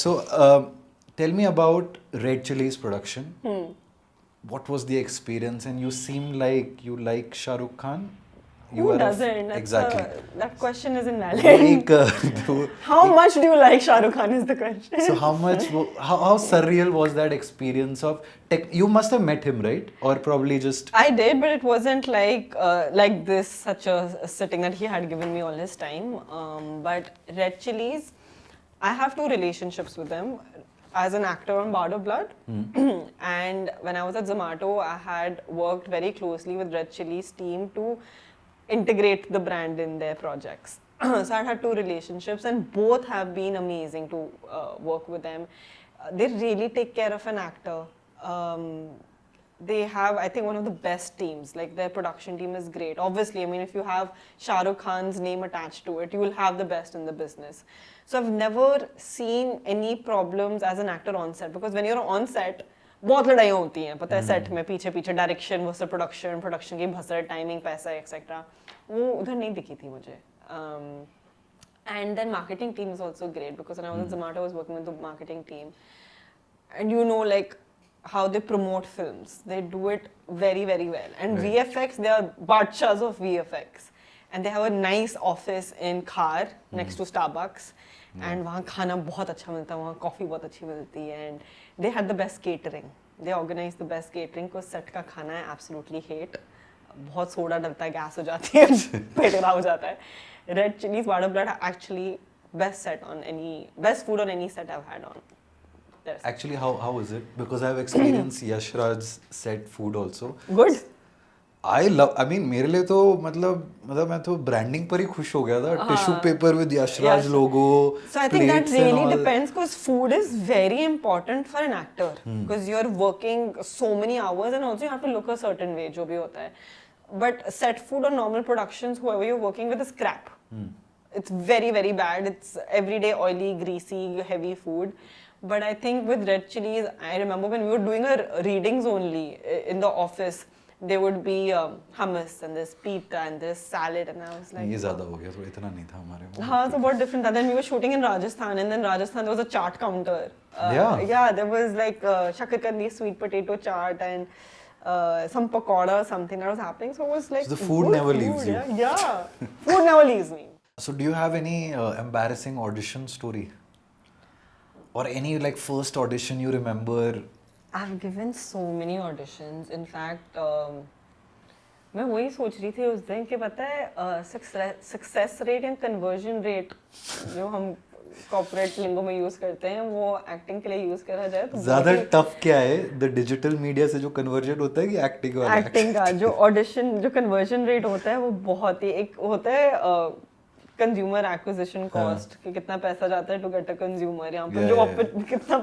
So tell me about Red Chillies production. What was the experience? And you seem like you like Shah Rukh Khan. Who doesn't? Exactly. That question is invalid. एक, How much do you like Shah Rukh Khan is the question. So how surreal was that experience of you must have met him, right? Or probably just I did, but it wasn't like this, such a sitting that he had given me all his time. But Red Chillies, I have two relationships with them. As an actor on Bard of Blood, and when I was at Zomato, I had worked very closely with Red Chillies team to integrate the brand in their projects. So I had two relationships, and both have been amazing to work with them. They really take care of an actor. They have, I think, one of the best teams. Like, their production team is great. Obviously, I mean, if you have Shah Rukh Khan's name attached to it, you will have the best in the business. So I've never seen any problems as an actor on set, because when you're on set, बहुत लड़ाइयाँ होती हैं, पता है, set में पीछे पीछे direction versus production की भसड़, टाइमिंग, पैसा एक्सेट्रा, वो उधर नहीं दिखी थी मुझे. And then marketing team is also great, because when I was at Zomato, I was working with the marketing team, and you know, like, how they promote films, they do it very, very well. And right. VFX, they are badshahs of VFX, and they have a nice office in Khar next to Starbucks, and वहाँ खाना बहुत अच्छा मिलता है, वहाँ coffee बहुत अच्छी मिलती है, and they had the best catering. They organized the best catering, because set का खाना है absolutely hate. बहुत सोडा डलता है, गैस हो जाती है, पेट खराब हो जाता है. Red Chillies, Bard of Blood, actually best food on any set I've had on. Actually, how is it? Because I've experienced Yash Raj's set food also. Good. I mean, मेरे लिए तो मतलब मैं तो branding पर ही खुश हो गया था. Tissue paper with Yash Raj logo. So I think that really depends, because food is very important for an actor, because you're working so many hours, and also you have to look a certain way, जो भी होता है. But set food or normal productions, whoever you're working with, is crap. It's very, very bad. It's everyday oily, greasy, heavy food. But I think with Red Chillies, I remember when we were doing our readings only in the office, there would be hummus and this pita and this salad, and I was like, ये ज़्यादा हो गया, तो इतना नहीं था हमारे वो. हाँ, so बहुत different था. Then we were shooting in Rajasthan, and then Rajasthan there was a chaat counter. Yeah, there was like shakkarkandi, sweet potato chaat, and some pakoda or something that was happening. So it was like, so the food never leaves you. Yeah, food never leaves me. So do you have any embarrassing audition story? Or any like first audition you remember? I've given so many auditions. In fact, मैं वही सोच रही थी उस दिन कि पता है success rate and conversion rate जो हम corporate lingo में use करते हैं, वो acting के लिए use करा जाए तो ज़्यादा tough क्या है? The digital media से जो conversion होता है कि acting वाला? Acting का जो audition जो conversion rate होता है वो बहुत ही एक होता है कंज्यूमर एक्विजिशन कॉस्ट कि कितना पैसा जाता है टू गेट अ कंज्यूमर. यहाँ पर जो कितना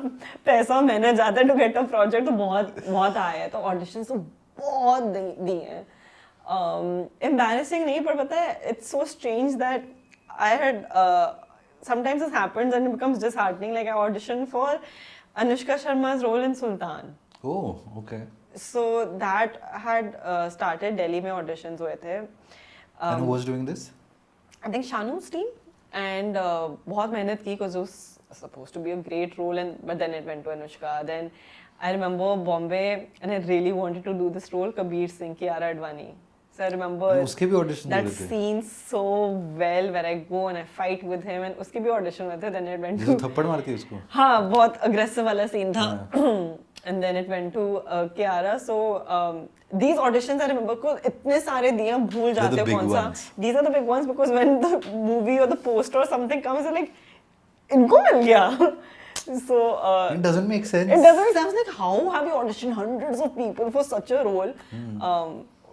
पैसा मैंने जाता है टू गेट अ प्रोजेक्ट, तो बहुत आया है. तो ऑडिशंस तो बहुत दी हैं. एम्बैरेसिंग नहीं, पर पता है it's so strange that I had sometimes this happens and it becomes disheartening. Like I audition for Anushka Sharma's role in Sultan. Oh, okay. So that had started Delhi में ऑडिशंस हुए थे. And who was doing this? I think Shanu's team, and बहुत मेहनत की, because it was supposed to be a great role, but then it went to Anushka. Then I remember Bombay, and I really wanted to do this role, Kabir Singh, Kiara Advani. So I remember that scene so well, where I go and I fight with him, and उसके भी audition हुए थे. Then it went to थप्पड़ मारती है उसको. हाँ, बहुत aggressive वाला scene था. And then it went to Kiara. So these auditions I remember, because इतने सारे दिए भूल जाते हो कौन सा. These are the big ones, because when the movie or the poster or something comes, you're like, इनको मिल गया. So it doesn't make sense. It doesn't. I was like, how have you auditioned hundreds of people for such a role?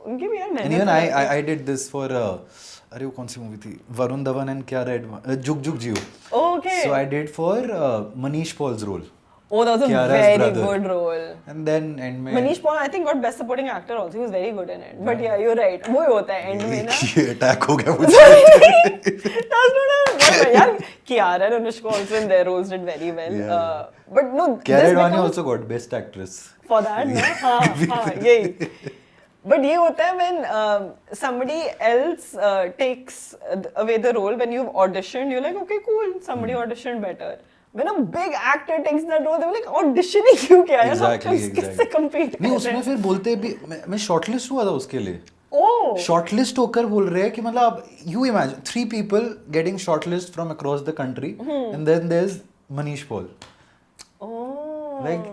उनकी भी यार मेहनत. And even I did this for अरे वो कौन सी movie थी? Varun Dhawan and Kiara Advani, जुग जुग जियो. Okay. So I did for Manish Paul's role. Oh, that was a Kiara's very brother. good role. And then end में Manish Paul, I think, got best supporting actor also. He was very good in it. But yeah, you're right. वो ही होता है end में ना. ये attack हो गया मुझे. That's not a यार. Kiara and Anushka also in their roles did very well. Yeah. But no, Kiara Advani also got best actress. For that, ना. हाँ, यही. But ये होता है when somebody else takes away the role when you've auditioned. You're like, okay, cool. Somebody auditioned better. when a big actor takes that role, they were like auditioning क्यों किया है? Exactly, किससे compete नहीं कर उसमें रहे फिर बोलते भी मैं शॉर्टलिस्ट हुआ था उसके लिए. Oh, शॉर्टलिस्ट होकर बोल रहे हैं कि मतलब you imagine 3 people getting shortlist from across the country and then there's Manish Paul. oh, Like,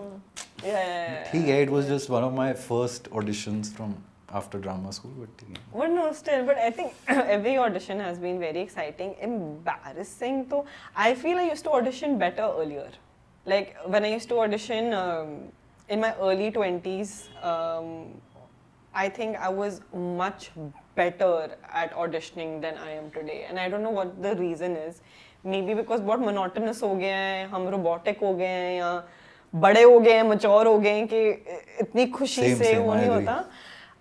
yeah. ठीक है, it was just one of my first auditions from after drama school, but ठीक है. Well, no, still, but I think every audition has been very exciting. Embarrassing, though. I feel I used to audition better earlier. Like when I used to audition in my early 20s, I think I was much better at auditioning than I am today. And I don't know what the reason is. Maybe because बहुत monotonous हो गया है, हम robotic हो गए हैं या बड़े हो गए हैं, mature हो गए हैं कि इतनी खुशी Same, से same, वो I नहीं agree. होता.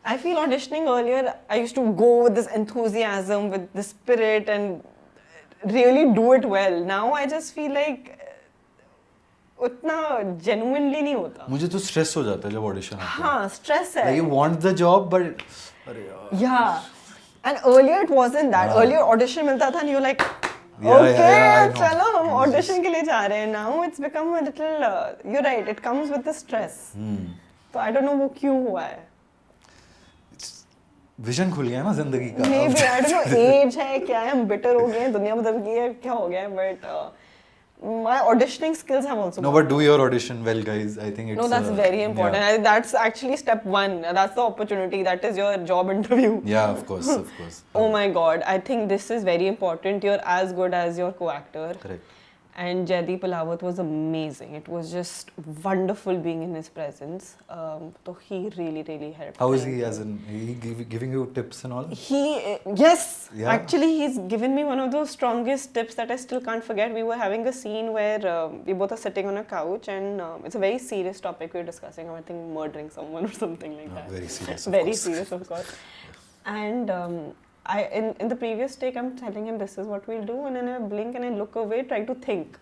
I feel auditioning earlier, I used to go with this enthusiasm, with the spirit, and really do it well. Now I just feel like उतना genuinely नहीं होता. मुझे तो स्ट्रेस हो जाता है जब ऑडिशन आता है. हाँ, stress है. Like you want the job but अरे यार. Yeah. And earlier it wasn't that. हाँ. Earlier audition मिलता था and you're like, Yeah, okay, yeah, I know. चलो हम Yes. audition के लिए जा रहे हैं. Now it's become a little, you're right, it comes with the stress. तो I don't know वो क्यों हुआ है. विजन खुल गया ना जिंदगी का. Maybe, I don't know, age है क्या है, हम bitter हो गए हैं, दुनिया बदल गई है, क्या हो गया है, but my auditioning skills have also No, gone but do your audition well, guys. I think it's. No, that's very important. Yeah. That's actually step one. That's the opportunity. That is your job interview. Yeah, of course, of course. Oh my God, I think this is very important. You're as good as your co-actor. Correct. And Jaideep Palawat was amazing. It was just wonderful being in his presence. So he really, really helped. How is me. he as in giving you tips and all? He, yes, Yeah. actually he's given me one of those strongest tips that I still can't forget. We were having a scene where we both are sitting on a couch and it's a very serious topic we're discussing. I think murdering someone or something like that. Very serious. Very serious, of course. And I in the previous take, I'm telling him this is what we'll do, and then I blink and I look away, try to think.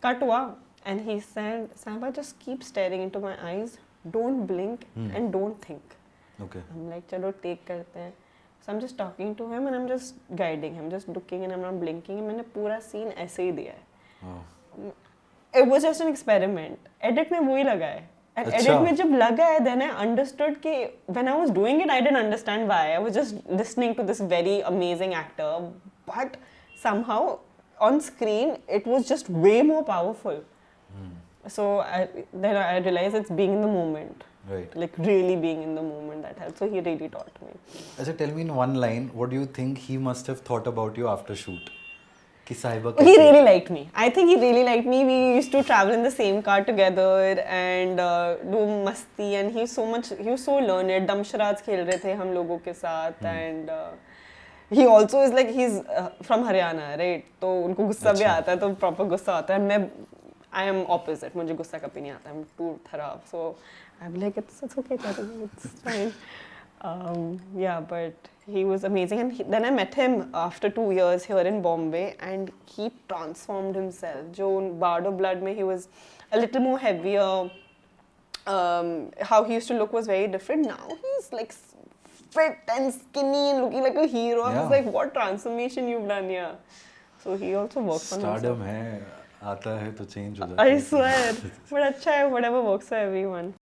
Cut wow. And he said, Samba, just keep staring into my eyes, don't blink and don't think. Okay. I'm like, chalo take karte hain. So I'm just talking to him and I'm just guiding him, just looking and I'm not blinking. मैंने पूरा scene ऐसे ही दिया है. Oh. It was just an experiment. Edit में वही लगा है. And अच्छा. edit में जब लगा है, then I understood कि when I was doing it, I didn't understand why. I was just listening to this very amazing actor, but somehow on screen it was just way more powerful. So then I realized it's being in the moment. Right. Like really being in the moment that helped. So he really taught me. Achha, tell me in one line, what do you think he must have thought about you after shoot? कि साहिबा He कैसी है? really liked me. I think he really liked me. We used to travel in the same car together and do masti. And he was so learned. Damsharaj खेल रहे थे हम लोगों के साथ and he also is like he's from Haryana, right? तो उनको गुस्सा भी आता है तो proper गुस्सा आता है. मैं I am opposite. मुझे गुस्सा कभी नहीं आता. I'm too thorough. So I'm like it's okay, it's fine. Yeah, but he was amazing. And then I met him after 2 years here in Bombay and he transformed himself. Jo Bard of Blood mein he was a little more heavier. How he used to look was very different. Now he's like fit and skinny and looking like a hero. I was Yeah. like, what transformation you've done here. So he also works on himself. Stardom है, आता है तो change हो जाता है. I swear. But अच्छा है, whatever works for everyone.